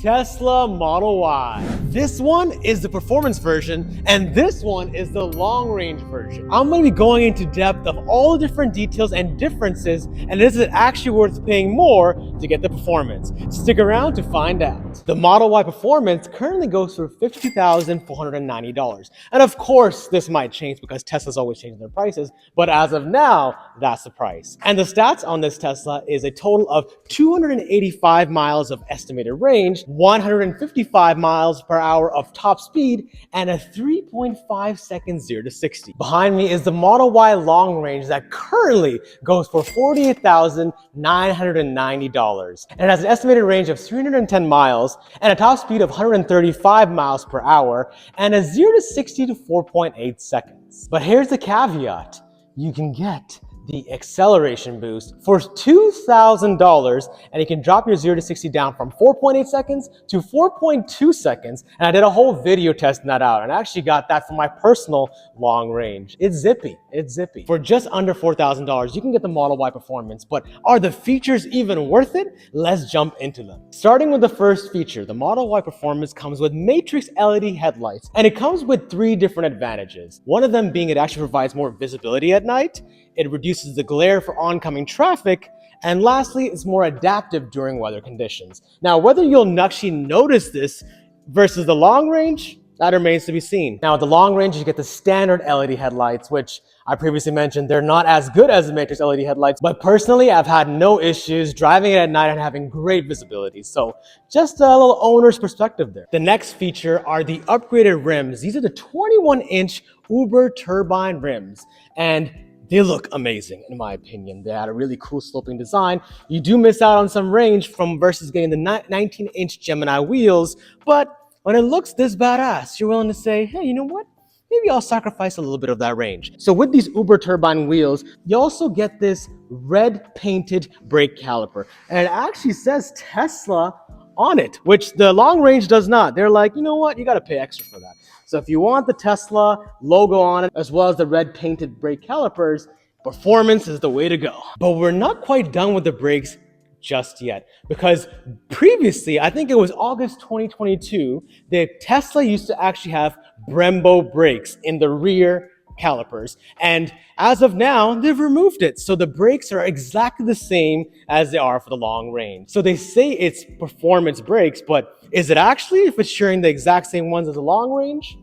Tesla Model Y. This one is the performance version, and this one is the long-range version. I'm going to be going into depth of all the different details and differences, and is it actually worth paying more to get the performance? Stick around to find out. The Model Y Performance currently goes for $52,490. And of course, this might change because Tesla's always changing their prices, but as of now, that's the price. And the stats on this Tesla is a total of 285 miles of estimated range, 155 miles per hour of top speed, and a 3.5 seconds 0 to 60. Behind me is the Model Y long range that currently goes for $48,990. And it has an estimated range of 310 miles and a top speed of 135 miles per hour and a 0 to 60 to 4.8 seconds. But here's the caveat. You can get the acceleration boost for $2,000, and you can drop your 0 to 60 down from 4.8 seconds to 4.2 seconds. And I did a whole video testing that out, and I actually got that from my personal long range. It's zippy. It's zippy. For just under $4,000, you can get the Model Y Performance, but are the features even worth it? Let's jump into them. Starting with the first feature, the Model Y Performance comes with Matrix LED headlights, and it comes with 3 different advantages. One of them being it actually provides more visibility at night, it reduces the glare for oncoming traffic, and lastly, it's more adaptive during weather conditions. Now, whether you'll actually notice this versus the long range, that remains to be seen. Now, at the long range, you get the standard LED headlights, which I previously mentioned, they're not as good as the Matrix LED headlights, but personally, I've had no issues driving it at night and having great visibility. So just a little owner's perspective there. The next feature are the upgraded rims. These are the 21-inch Uber turbine rims, and they look amazing, in my opinion. They had a really cool sloping design. You do miss out on some range versus getting the 19-inch Gemini wheels, but when it looks this badass, you're willing to say, hey, you know what? Maybe I'll sacrifice a little bit of that range. So with these Uber turbine wheels, you also get this red painted brake caliper. And it actually says Tesla on it, which the long range does not. They're like, you know what? You got to pay extra for that. So if you want the Tesla logo on it, as well as the red painted brake calipers, performance is the way to go. But we're not quite done with the brakes just yet, because previously, I think it was August 2022, the Tesla used to actually have Brembo brakes in the rear calipers. And as of now, they've removed it. So the brakes are exactly the same as they are for the long range. So they say it's performance brakes, but is it actually if it's sharing the exact same ones as the long range?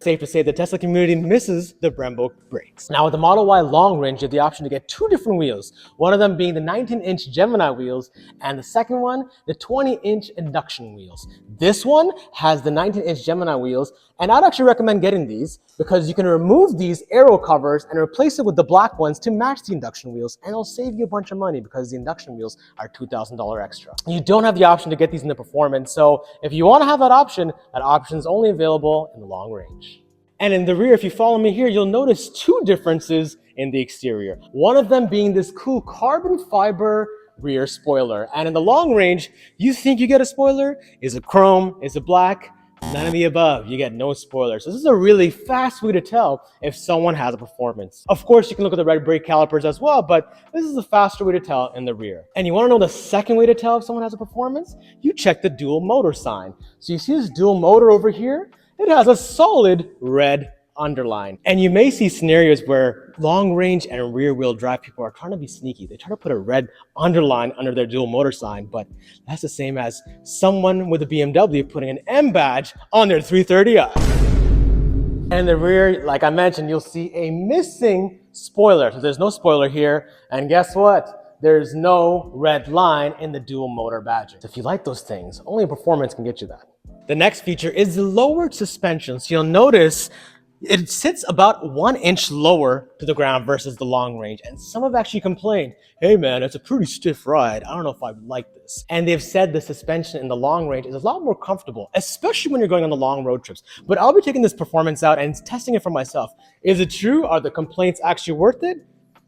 Safe to say the Tesla community misses the Brembo brakes. Now with the Model Y long range, you have the option to get 2 different wheels. One of them being the 19-inch Gemini wheels, and the second one, the 20-inch induction wheels. This one has the 19-inch Gemini wheels, and I'd actually recommend getting these because you can remove these aero covers and replace it with the black ones to match the induction wheels, and it'll save you a bunch of money because the induction wheels are $2,000 extra. You don't have the option to get these in the performance, so if you want to have that option is only available in the long range. And in the rear, if you follow me here, you'll notice 2 differences in the exterior. One of them being this cool carbon fiber rear spoiler. And in the long range, you think you get a spoiler? Is it chrome? Is it black? None of the above. You get no spoilers. So this is a really fast way to tell if someone has a performance. Of course, you can look at the red brake calipers as well, but this is a faster way to tell in the rear. And you want to know the second way to tell if someone has a performance? You check the dual motor sign. So you see this dual motor over here? It has a solid red underline. And you may see scenarios where long range and rear wheel drive people are trying to be sneaky. They try to put a red underline under their dual motor sign, but that's the same as someone with a BMW putting an M badge on their 330i. And in the rear, like I mentioned, you'll see a missing spoiler. So there's no spoiler here. And guess what? There's no red line in the dual motor badging. So if you like those things, only performance can get you that. The next feature is the lowered suspension. So you'll notice it sits about 1 inch lower to the ground versus the long range. And some have actually complained, hey man, it's a pretty stiff ride. I don't know if I would like this. And they've said the suspension in the long range is a lot more comfortable, especially when you're going on the long road trips. But I'll be taking this performance out and testing it for myself. Is it true? Are the complaints actually worth it?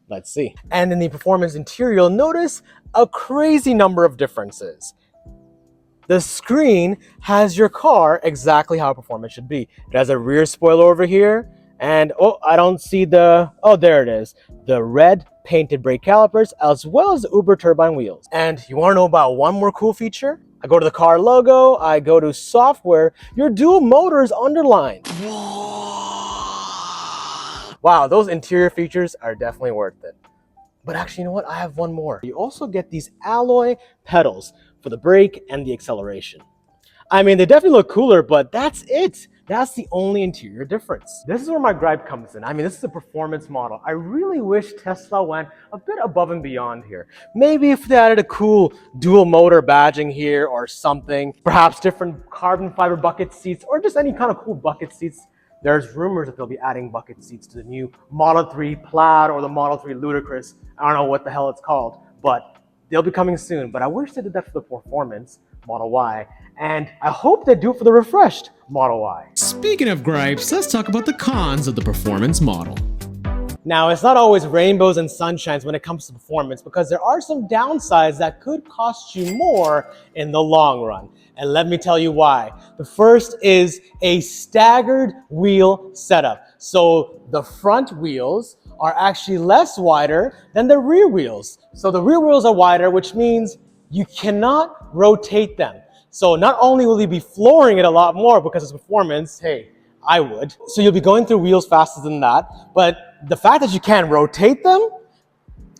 Let's see. And in the performance interior, you'll notice a crazy number of differences. The screen has your car exactly how performance should be. It has a rear spoiler over here, and I don't see there it is. The red painted brake calipers, as well as the Uber turbine wheels. And you want to know about one more cool feature? I go to the car logo, I go to software, your dual motor is underlined. Wow, those interior features are definitely worth it. But actually, you know what? I have one more. You also get these alloy pedals for the brake and the acceleration. I mean, they definitely look cooler, but that's it. That's the only interior difference. This is where my gripe comes in. I mean, this is a performance model. I really wish Tesla went a bit above and beyond here. Maybe if they added a cool dual motor badging here or something, perhaps different carbon fiber bucket seats or just any kind of cool bucket seats. There's rumors that they'll be adding bucket seats to the new Model 3 Plaid or the Model 3 Ludicrous. I don't know what the hell it's called, but they'll be coming soon. But I wish they did that for the performance Model Y, and I hope they do it for the refreshed Model Y. Speaking of gripes, let's talk about the cons of the performance model. Now, it's not always rainbows and sunshines when it comes to performance, because there are some downsides that could cost you more in the long run. And let me tell you why. The first is a staggered wheel setup. So the front wheels are actually less wider than the rear wheels. So the rear wheels are wider, which means you cannot rotate them. So not only will you be flooring it a lot more because it's performance, hey, I would. So you'll be going through wheels faster than that. But the fact that you can't rotate them,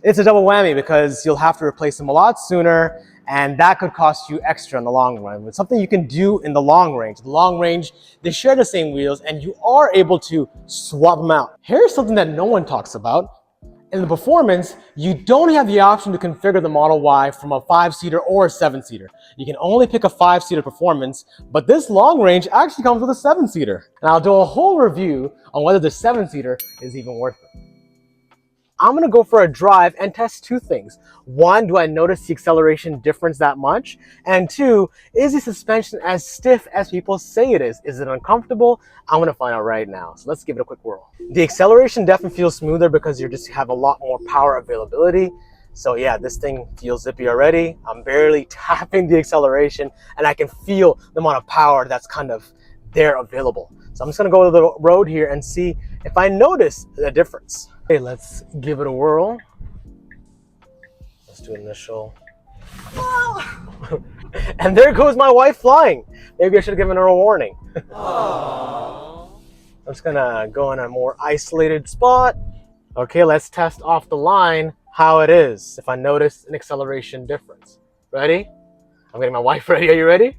it's a double whammy because you'll have to replace them a lot sooner, and that could cost you extra in the long run. It's something you can do in the long range. The long range, they share the same wheels and you are able to swap them out. Here's something that no one talks about. In the performance, you don't have the option to configure the Model Y from a 5-seater or a 7-seater. You can only pick a 5-seater performance, but this long range actually comes with a 7-seater. And I'll do a whole review on whether the 7-seater is even worth it. I'm gonna go for a drive and test two things. One, do I notice the acceleration difference that much? And two, is the suspension as stiff as people say it is? Is it uncomfortable? I'm gonna find out right now. So let's give it a quick whirl. The acceleration definitely feels smoother because you just have a lot more power availability. So yeah, this thing feels zippy already. I'm barely tapping the acceleration and I can feel the amount of power that's kind of there available. So I'm just gonna go to the road here and see if I notice a difference. Okay, let's give it a whirl. Let's do initial. And there goes my wife flying. Maybe I should have given her a warning. I'm just gonna go in a more isolated spot. Okay, let's test off the line how it is if I notice an acceleration difference. Ready? I'm getting my wife ready. Are you ready?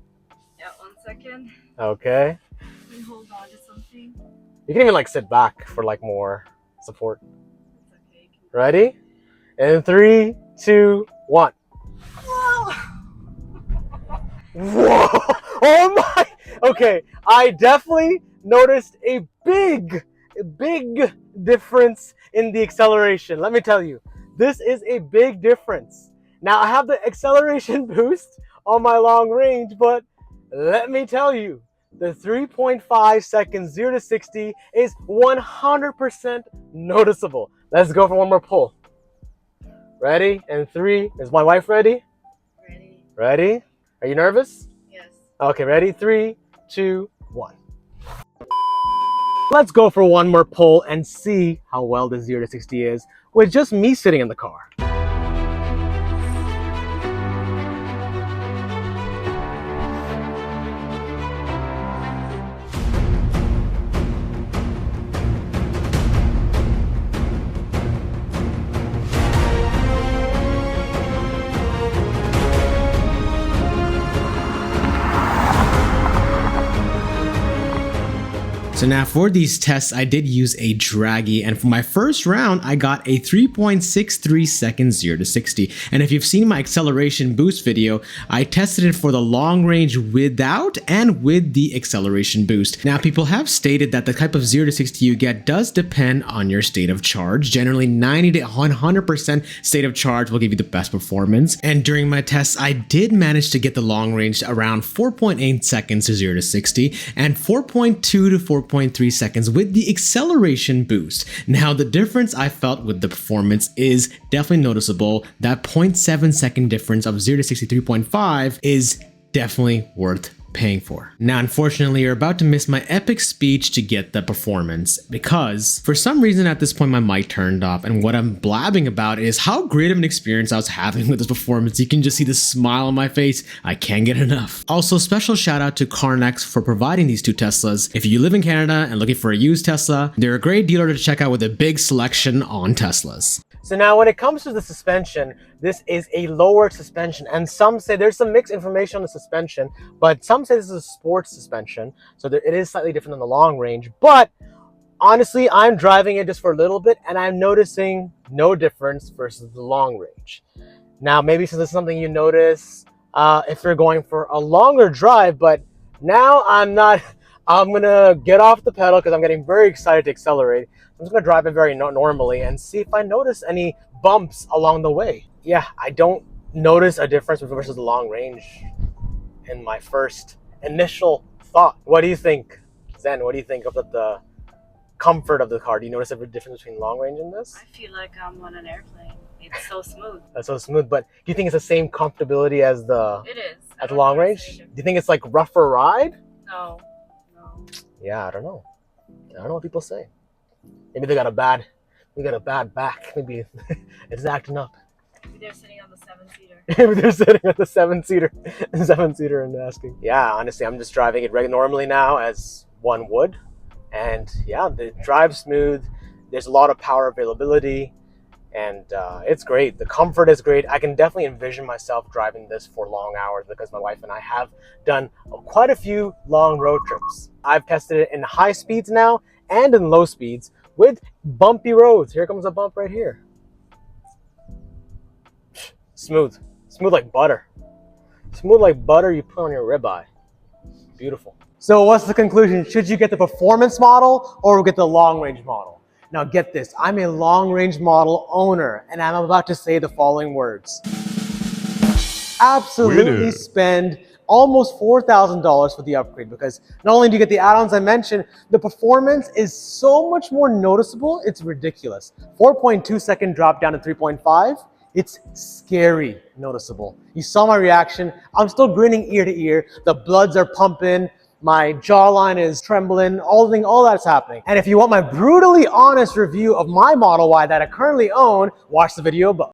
Yeah, 1 second. Okay. Let me hold on to something. You can even like sit back for like more support. It's okay. Ready? In 3, 2, 1. Whoa! Whoa! Oh my! Okay, I definitely noticed a big difference in the acceleration. Let me tell you, this is a big difference. Now I have the acceleration boost on my long range, but let me tell you, the 3.5 seconds 0 to 60 is 100% noticeable. Let's go for one more pull. Ready? And 3. Is my wife ready? Ready? Ready? Are you nervous? Yes. Okay, ready? 3, 2, 1. Let's go for one more pull and see how well the 0 to 60 is with just me sitting in the car. So now for these tests, I did use a draggy, and for my first round, I got a 3.63 seconds 0 to 60. And if you've seen my acceleration boost video, I tested it for the long range without and with the acceleration boost. Now, people have stated that the type of 0 to 60 you get does depend on your state of charge. Generally, 90 to 100% state of charge will give you the best performance. And during my tests, I did manage to get the long range around 4.8 seconds to 0 to 60 and 4.2 to 4.3 seconds with the acceleration boost. Now, the difference I felt with the performance is definitely noticeable. That 0.7 second difference of 0 to 63.5 is definitely worth paying for. Now, unfortunately, you're about to miss my epic speech to get the performance because for some reason at this point my mic turned off, and what I'm blabbing about is how great of an experience I was having with this performance. You can just see the smile on my face. I can't get enough. Also, special shout out to CarNext for providing these two Teslas. If you live in Canada and looking for a used Tesla, they're a great dealer to check out with a big selection on Teslas. So now when it comes to the suspension, this is a lower suspension, and some say there's some mixed information on the suspension, but some say this is a sports suspension, so it is slightly different than the long range. But honestly, I'm driving it just for a little bit and I'm noticing no difference versus the long range. Now, maybe since this is something you notice if you're going for a longer drive, but now I'm gonna get off the pedal because I'm getting very excited to accelerate. I'm just gonna drive it very normally and see if I notice any bumps along the way. Yeah, I don't notice a difference versus the long range in my first initial thought. What do you think, Zen? What do you think of the comfort of the car? Do you notice a difference between long range and this? I feel like I'm on an airplane. It's so smooth. That's so smooth, but do you think it's the same comfortability as the It is. at the long range? Do you think it's like rougher ride? No. Yeah, I don't know. I don't know what people say. Maybe we got a bad back. Maybe it's acting up. Maybe they're sitting on the 7-seater. Maybe they're sitting at the seven-seater and asking. Yeah, honestly, I'm just driving it normally now as one would. And yeah, the drive's smooth. There's a lot of power availability. And it's great. The comfort is great. I can definitely envision myself driving this for long hours because my wife and I have done quite a few long road trips. I've tested it in high speeds now and in low speeds with bumpy roads. Here comes a bump right here. Smooth. Smooth like butter. Smooth like butter you put on your ribeye. Beautiful. So what's the conclusion? Should you get the performance model or get the long range model? Now get this, I'm a long range model owner and I'm about to say the following words. Absolutely spend almost $4,000 for the upgrade because not only do you get the add-ons I mentioned, the performance is so much more noticeable, it's ridiculous. 4.2 second drop down to 3.5, it's scary noticeable. You saw my reaction, I'm still grinning ear to ear, the bloods are pumping, my jawline is trembling, all that's happening. And if you want my brutally honest review of my Model Y that I currently own, watch the video above.